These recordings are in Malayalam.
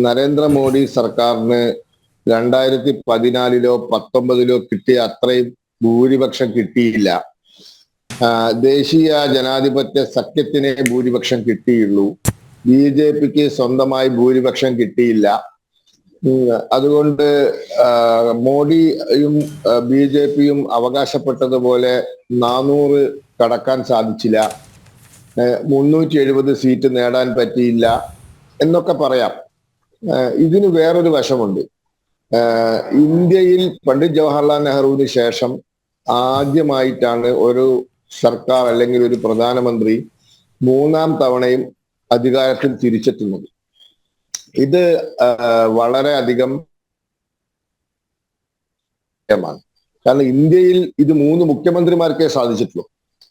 നരേന്ദ്രമോദി സർക്കാരിന് 2014-ലോ 2019-ലോ കിട്ടിയ അത്രയും ഭൂരിപക്ഷം കിട്ടിയില്ല. ദേശീയ ജനാധിപത്യ സഖ്യത്തിനെ ഭൂരിപക്ഷം കിട്ടിയുള്ളൂ. BJPക്ക് സ്വന്തമായി ഭൂരിപക്ഷം കിട്ടിയില്ല. അതുകൊണ്ട് മോഡിയും BJPയും അവകാശപ്പെട്ടതുപോലെ 400 കടക്കാൻ സാധിച്ചില്ല, 370 സീറ്റ് നേടാൻ പറ്റിയില്ല എന്നൊക്കെ പറയാം. ഇതിന് വേറൊരു വശമുണ്ട്. ഇന്ത്യയിൽ പണ്ഡിറ്റ് ജവഹർലാൽ നെഹ്റുവിന് ശേഷം ആദ്യമായിട്ടാണ് ഒരു സർക്കാർ അല്ലെങ്കിൽ ഒരു പ്രധാനമന്ത്രി 3ാം തവണയും അധികാരത്തിൽ തിരിച്ചെത്തുന്നത്. ഇത് വളരെ അധികം കാരണം ഇന്ത്യയിൽ ഇത് 3 മുഖ്യമന്ത്രിമാർക്കേ സാധിച്ചിട്ടുള്ളൂ.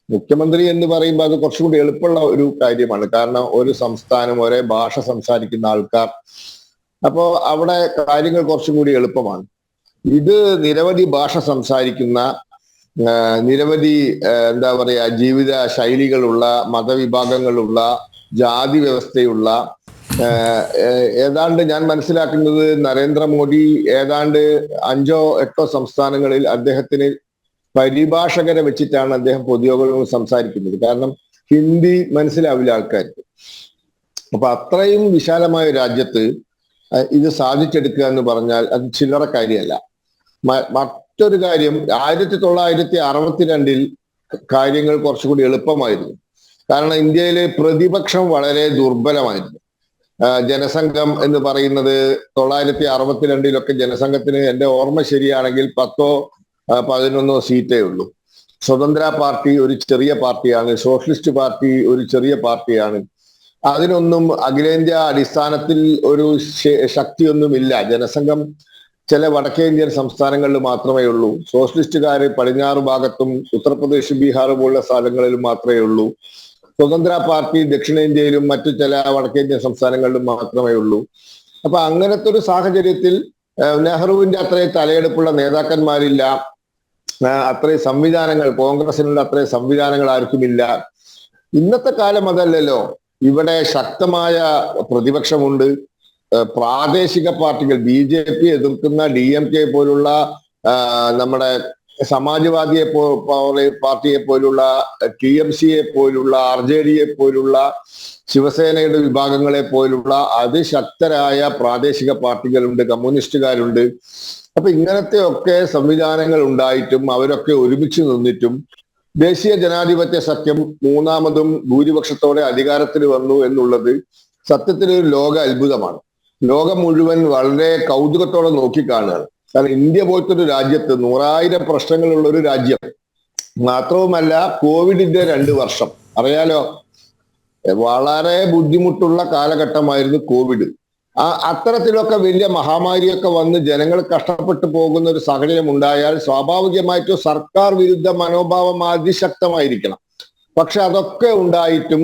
മുഖ്യമന്ത്രി എന്ന് പറയുമ്പോൾ അത് കുറച്ചുകൂടി എളുപ്പമുള്ള ഒരു കാര്യമാണ്. കാരണം ഒരു സംസ്ഥാനം, ഒരേ ഭാഷ സംസാരിക്കുന്ന ആൾക്കാർ, അപ്പോ അവിടെ കാര്യങ്ങൾ കുറച്ചും കൂടി എളുപ്പമാണ്. ഇത് നിരവധി ഭാഷ സംസാരിക്കുന്ന, നിരവധി എന്താ പറയാ ജീവിത ശൈലികളുള്ള, മതവിഭാഗങ്ങളുള്ള, ജാതി വ്യവസ്ഥയുള്ള, ഏതാണ്ട് ഞാൻ മനസ്സിലാക്കുന്നത് നരേന്ദ്രമോദി ഏതാണ്ട് 5-8 സംസ്ഥാനങ്ങളിൽ അദ്ദേഹത്തിന് പരിഭാഷകരെ വെച്ചിട്ടാണ് അദ്ദേഹം പൊതുയോഗങ്ങൾ സംസാരിക്കുന്നത്. കാരണം ഹിന്ദി മനസ്സിലാവില്ല ആൾക്കാർക്ക്. അപ്പൊ അത്രയും വിശാലമായ രാജ്യത്ത് ഇത് സാധിച്ചെടുക്കുക എന്ന് പറഞ്ഞാൽ അത് ചില്ലറ കാര്യമല്ല. മറ്റൊരു കാര്യം, 1962-ൽ കാര്യങ്ങൾ കുറച്ചുകൂടി എളുപ്പമായിരുന്നു. കാരണം ഇന്ത്യയിലെ പ്രതിപക്ഷം വളരെ ദുർബലമായിരുന്നു. ജനസംഘം എന്ന് പറയുന്നത് 1962-ലൊക്കെ ജനസംഘത്തിന്, എൻ്റെ ഓർമ്മ ശരിയാണെങ്കിൽ 10-11 സീറ്റേ ഉള്ളൂ. സ്വതന്ത്ര പാർട്ടി ഒരു ചെറിയ പാർട്ടിയാണ്, സോഷ്യലിസ്റ്റ് പാർട്ടി ഒരു ചെറിയ പാർട്ടിയാണ്. അതിനൊന്നും അഖിലേന്ത്യാ അടിസ്ഥാനത്തിൽ ഒരു ശക്തിയൊന്നുമില്ല. ജനസംഘം ചില വടക്കേ ഇന്ത്യൻ സംസ്ഥാനങ്ങളിൽ മാത്രമേ ഉള്ളൂ. സോഷ്യലിസ്റ്റുകാര് പടിഞ്ഞാറ് ഭാഗത്തും ഉത്തർപ്രദേശ്, ബീഹാർ പോലുള്ള സ്ഥലങ്ങളിലും മാത്രമേ ഉള്ളൂ. സ്വതന്ത്ര പാർട്ടി ദക്ഷിണേന്ത്യയിലും മറ്റു ചില വടക്കേന്ത്യൻ സംസ്ഥാനങ്ങളിലും മാത്രമേ ഉള്ളൂ. അപ്പൊ അങ്ങനത്തെ ഒരു സാഹചര്യത്തിൽ നെഹ്റുവിന്റെ അത്രയും തലയെടുപ്പുള്ള നേതാക്കന്മാരില്ല, അത്രയും സംവിധാനങ്ങൾ, കോൺഗ്രസിനുള്ള അത്രയും സംവിധാനങ്ങൾ ആർക്കുമില്ല. ഇന്നത്തെ കാലം അതല്ലല്ലോ. ഇവിടെ ശക്തമായ പ്രതിപക്ഷമുണ്ട്. പ്രാദേശിക പാർട്ടികൾ, BJP എതിർക്കുന്ന DMK പോലുള്ള, നമ്മുടെ സമാജ്വാദിയെ പാർട്ടിയെ പോലുള്ള, TMCയെ പോലുള്ള, RJDയെ പോലുള്ള, ശിവസേനയുടെ വിഭാഗങ്ങളെ പോലുള്ള അതിശക്തരായ പ്രാദേശിക പാർട്ടികളുണ്ട്, കമ്മ്യൂണിസ്റ്റുകാരുണ്ട്. അപ്പൊ ഇങ്ങനത്തെ ഒക്കെ സംവിധാനങ്ങൾ ഉണ്ടായിട്ടും അവരൊക്കെ ഒരുമിച്ച് നിന്നിട്ടും ദേശീയ ജനാധിപത്യ സഖ്യം 3ാമതും ഭൂരിപക്ഷത്തോടെ അധികാരത്തിൽ വന്നു എന്നുള്ളത് സത്യത്തിൽ ഒരു ലോക അത്ഭുതമാണ്. ലോകം മുഴുവൻ വളരെ കൗതുകത്തോടെ നോക്കിക്കാണുകയാണ്. കാരണം ഇന്ത്യ പോലത്തെ ഒരു രാജ്യത്ത് 100,000 പ്രശ്നങ്ങളുള്ള ഒരു രാജ്യം, മാത്രവുമല്ല കോവിഡിന്റെ 2 വർഷം അറിയാലോ, വളരെ ബുദ്ധിമുട്ടുള്ള കാലഘട്ടമായിരുന്നു കോവിഡ്. അത്തരത്തിലൊക്കെ വലിയ മഹാമാരിയൊക്കെ വന്ന് ജനങ്ങൾ കഷ്ടപ്പെട്ടു പോകുന്ന ഒരു സാഹചര്യം ഉണ്ടായാൽ സ്വാഭാവികമായിട്ടും സർക്കാർ വിരുദ്ധ മനോഭാവം അതിശക്തമായിരിക്കണം. പക്ഷെ അതൊക്കെ ഉണ്ടായിട്ടും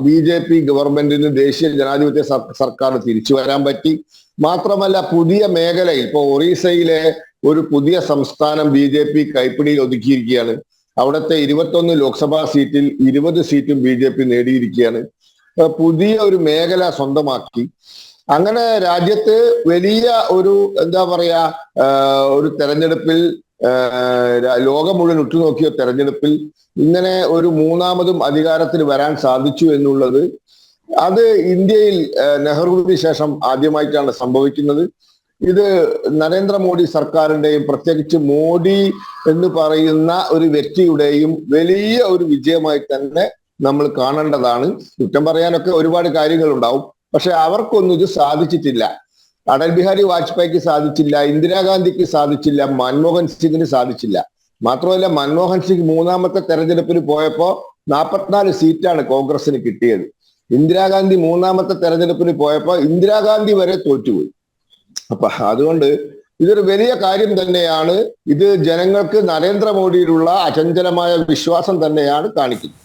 BJP ഗവൺമെന്റിന്, ദേശീയ ജനാധിപത്യ സർക്കാർ തിരിച്ചു വരാൻ പറ്റി. മാത്രമല്ല പുതിയ മേഖലയിൽ, ഇപ്പൊ ഒറീസയിലെ ഒരു പുതിയ സംസ്ഥാനം BJP കൈപ്പിടിയിൽ ഒതുക്കിയിരിക്കുകയാണ്. അവിടുത്തെ 21 ലോക്സഭാ സീറ്റിൽ 20 സീറ്റും BJP നേടിയിരിക്കുകയാണ്. പുതിയ ഒരു മേഖല സ്വന്തമാക്കി. അങ്ങനെ രാജ്യത്ത് വലിയ ഒരു എന്താ പറയാ ഒരു തെരഞ്ഞെടുപ്പിൽ, ലോകം മുഴുവൻ ഉറ്റുനോക്കിയ തെരഞ്ഞെടുപ്പിൽ ഇങ്ങനെ ഒരു 3ാമതും അധികാരത്തിൽ വരാൻ സാധിച്ചു എന്നുള്ളത്, അത് ഇന്ത്യയിൽ നെഹ്റുവിന് ശേഷം ആദ്യമായിട്ടാണ് സംഭവിക്കുന്നത്. ഇത് നരേന്ദ്രമോദി സർക്കാരിന്റെയും പ്രത്യേകിച്ച് മോഡി എന്ന് പറയുന്ന ഒരു വ്യക്തിയുടെയും വലിയ ഒരു വിജയമായി തന്നെ നമ്മൾ കാണേണ്ടതാണ്. കുറ്റം പറയാനൊക്കെ ഒരുപാട് കാര്യങ്ങളുണ്ടാവും, പക്ഷെ അവർക്കൊന്നും ഇത് സാധിച്ചിട്ടില്ല. അടൽ ബിഹാരി വാജ്പേയിക്ക് സാധിച്ചില്ല, ഇന്ദിരാഗാന്ധിക്ക് സാധിച്ചില്ല, മൻമോഹൻ സിംഗിന് സാധിച്ചില്ല. മാത്രമല്ല മൻമോഹൻ സിംഗ് 3ാമത്തെ തെരഞ്ഞെടുപ്പിന് പോയപ്പോ 44 സീറ്റാണ് കോൺഗ്രസിന് കിട്ടിയത്. ഇന്ദിരാഗാന്ധി 3ാമത്തെ തെരഞ്ഞെടുപ്പിന് പോയപ്പോ ഇന്ദിരാഗാന്ധി വരെ തോറ്റുപോയി. അപ്പൊ അതുകൊണ്ട് ഇതൊരു വലിയ കാര്യം തന്നെയാണ്. ഇത് ജനങ്ങൾക്ക് നരേന്ദ്രമോദിയിലുള്ള അചഞ്ചലമായ വിശ്വാസം തന്നെയാണ് കാണിക്കുന്നത്.